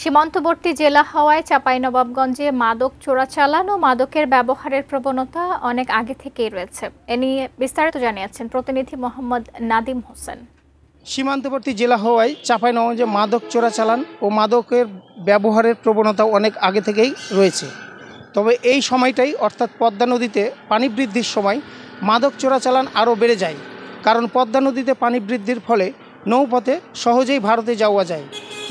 সীমান্তবর্তী জেলা হওয়ায় চাঁপাইনবাবগঞ্জে মাদক চোরাচালান ও মাদকের ব্যবহারের প্রবণতা অনেক আগে থেকেই রয়েছে। এ নিয়ে বিস্তারিত জানিয়েছেন প্রতিনিধি মোহাম্মদ নাদিম হোসেন। সীমান্তবর্তী জেলা হওয়ায় চাঁপাইনবাবগঞ্জে মাদক চোরাচালান ও মাদকের ব্যবহারের প্রবণতা অনেক আগে থেকেই রয়েছে। তবে এই সময়টাই অর্থাৎ পদ্মা নদীতে পানি বৃদ্ধির সময় মাদক চোরাচালান আরও বেড়ে যায়। কারণ পদ্মা নদীতে পানি বৃদ্ধির ফলে নৌপথে সহজেই ভারতে যাওয়া যায়।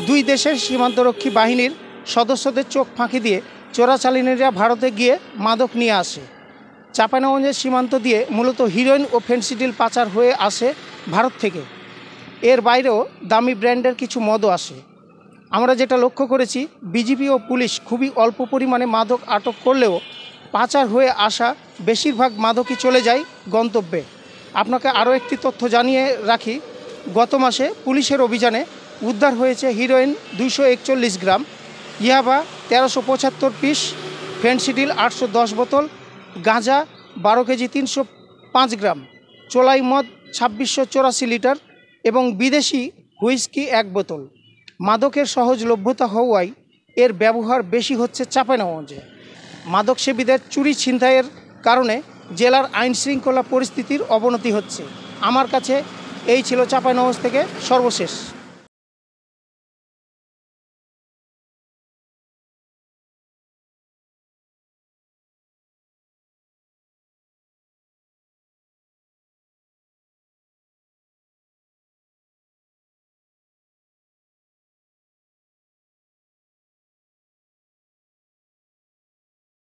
দুই দেশের সীমান্তরক্ষী বাহিনীর সদস্যদের চোখ ফাঁকি দিয়ে চোরাচালানিরা ভারতে গিয়ে মাদক নিয়ে আসে। চাঁপাইনবাবগঞ্জের সীমান্ত দিয়ে মূলত হিরোইন ও ফেনসিডিল পাচার হয়ে আসে ভারত থেকে। এর বাইরেও দামি ব্র্যান্ডের কিছু মদও আসে। আমরা যেটা লক্ষ্য করেছি, বিজিবি ও পুলিশ খুবই অল্প পরিমাণে মাদক আটক করলেও পাচার হয়ে আসা বেশিরভাগ মাদকই চলে যায় গন্তব্যে। আপনাকে আরও একটি তথ্য জানিয়ে রাখি, গত মাসে পুলিশের অভিযানে উদ্ধার হয়েছে হিরোইন 241 গ্রাম, ইয়াবা 1375 পিস, ফেনসিডিল 810 বোতল, গাঁজা 12 কেজি 305 গ্রাম, চোলাই মদ 2684 লিটার এবং বিদেশি হুইস্কি 1 বোতল। মাদকের সহজলভ্যতা হওয়ায় এর ব্যবহার বেশি হচ্ছে চাঁপাইনবাবগঞ্জে। মাদক সেবীদের চুরি ছিনতাইয়ের কারণে জেলার আইনশৃঙ্খলা পরিস্থিতির অবনতি হচ্ছে। আমার কাছে এই ছিল চাঁপাইনবাবগঞ্জ থেকে সর্বশেষ।